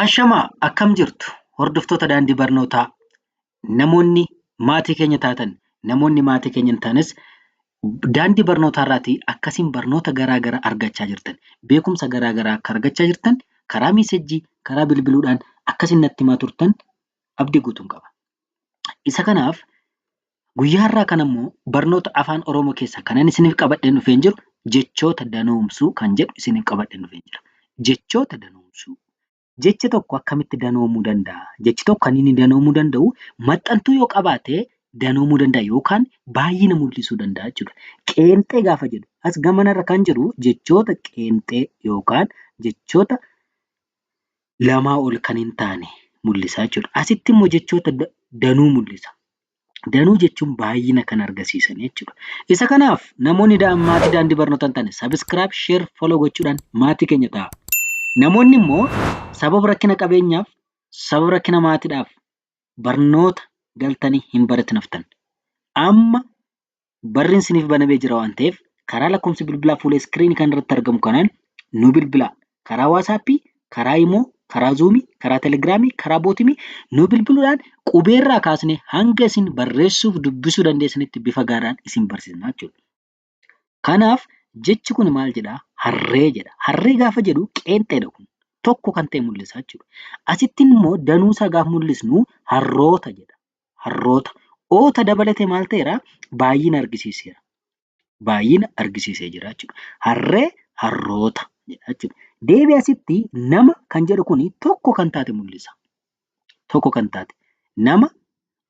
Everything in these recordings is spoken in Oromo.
Ashamaa akkam jirtu hordoftoota daandii barnootaa namoonni maatii keenya taatan namoonni maatii keenya hin taanes daandii barnootaa irraatii akkasiin barnoota garaa garaa argachaa jirtan beekumsa garaa garaa akka argachaa jirtan karaa miisejjii karaa bilbiluudhaan akkasiin natti himaa turtan abdii guutuun qaba. Isa kanaaf guyyaa har'aa kana immoo barnoota afaan Oromoo keessaa kanan isiniif qabadheen dhufeen jiru jechoota danoomsuu kan jedhu isiniif qabadheen dhufeen jira. Jechoota danoomsuu. Jechi tokko akkamitti danoomuu danda'a? Jechi tokko kan inni danoomuu danda'u maxxantuu yoo qabaate danoomuu danda'a yookaan baay'ina mul'isuu danda'a jechuudha. Qeenxee gaafa jedhu as gamanarra kan jiru jechoota qeenxee yookaan jechoota lamaa ol kan hin taane mul'isa jechuudha. Asitti immoo jechoota danuu mul'isa. Danuu jechuun baay'ina kan argisiisan jechuudha. Isa kanaaf namoonni maatii daandii barnootaa hin taane sabiskiraayib, sheer, foloo gochuudhaan maatii keenya ta'a. Namoonni immoo sababa rakkina qabeenyaaf, sababa rakkina maatiidhaaf barnoota galtanii hin baratin haftan. Amma barri isiniif banamee jira waan ta'eef karaa lakkoofsa bilbilaa fuula iskiriinii kan irratti argamu kanaan nu bilbilaa. Karaa waatsaappii, karaa imoo, karaa zuumii, karaa telegiraamii, karaa bootimii nu bilbiluudhaan qubeerraa kaasnee hanga isin barreessuuf dubbisuu dandeessanitti bifa gaariidhaan isin barsiisna jechuudha. Kanaaf jechi kun maal jedhaa? Harree jedha. Harree gaafa jedhu qeenxeedha kun. Tokko kan ta'e mul'isa jechuudha. Asitti immoo danuusaa gaafa mul'isnu harroota jedha. Harroota. Oota dabalatee maal ta'eera? Baay'ina argisiiseera. Baay'ina argisiisee jira jechuudha. Harree harroota jedha jechuudha. Deebii asitti nama kan jedhu kun tokko kan taate mul'isa. Tokko kan taate. Nama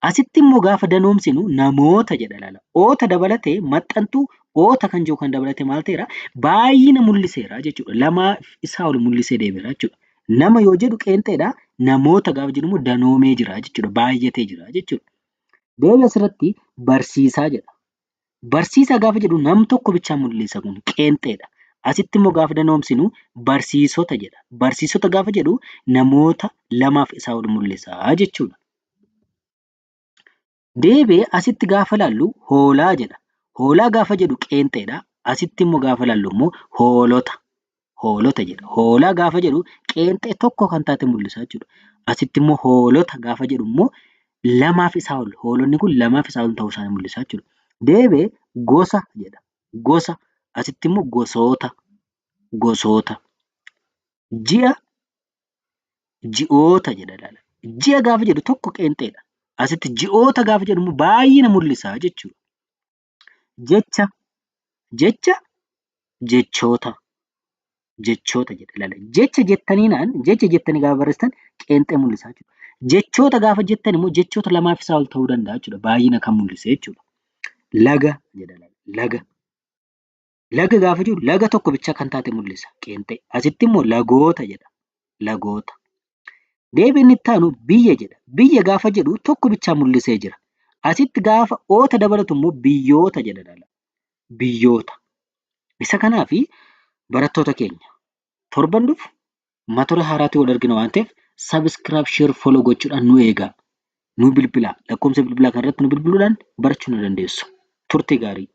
asitti immoo gaafa danoomsinu namoota jedha laala. Oota dabalatee maxxantuu oota kan jiru kan dabalatee maal ta'eera? Baay'ina mul'iseera jechuudha. Lamaa isaa ol mul'isee deebiira jechuudha. Nama yoo jedhu qeenxeedha. Namoota gaafa jedhu immoo danoomee jira jechuudha. Baay'atee jira jechuudha. Deebii asirratti barsiisaa jedha. Barsiisaa gaafa jedhu nam tokko bichaa mul'isa kun qeenxeedha. Asitti immoo gaafa danoomsinu barsiisota jedha. Barsiisota gaafa jedhu namoota lamaaf isaa ol mul'isa jechuudha. Deebii asitti gaafa laallu hoolaa jedha. Hoolaa gaafa jedhu qeenxeedha. Asitti immoo gaafa laallu immoo hoolota. Hoolota jedha. Hoolaa gaafa jedhu qeenxee tokko kan taate mul'isa jechuudha. Asitti immoo hoolota gaafa jedhu immoo lamaaf isaa ol. Hoolonni kun lamaaf isaa ol ta'uu isaanii mul'isa jechuudha. Deebii gosa jedha. Gosa. Asitti immoo gosoota. Gosoota. Ji'a. Ji'oota jedha laala. Ji'a gaafa jedhu tokko qeenxeedha. Asitti ji'oota gaafa jedhu immoo baay'ina mul'isa jechuudha. Jecha. Jecha. Jechoota. Jechoota jedha laala. Jecha jettanii gaafa barreessitan qeenxee mul'isa jechuudha. Jechoota gaafa jettan immoo jechoota lamaaf isaa ol ta'uu danda'a jechuudha. Baay'ina kan mul'ise jechuudha. Laga jedha laala. Laga. Laga gaafa jedhu laga tokko bichaa kan taate mul'isa qeenxee. Asitti immoo lagoota jedha. Lagoota. Deebiin itti aanu biyya jedha. Biyya gaafa jedhu tokko bichaa mul'isee jira. Asitti gaafa oota dabalatu immoo biyyoota jedha laala. Biyyoota. Isa kanaaf barattoota keenya torban dhufu mata duree haaraatiin wal argina waan ta'eef sabiskiraayib, sheer, foloo gochuudhaan nu eegaa. Nu bilbilaa. Lakkoofsa bilbilaa kanarratti nu bilbiluudhaan barachuu ni dandeessu. Turtii gaarii.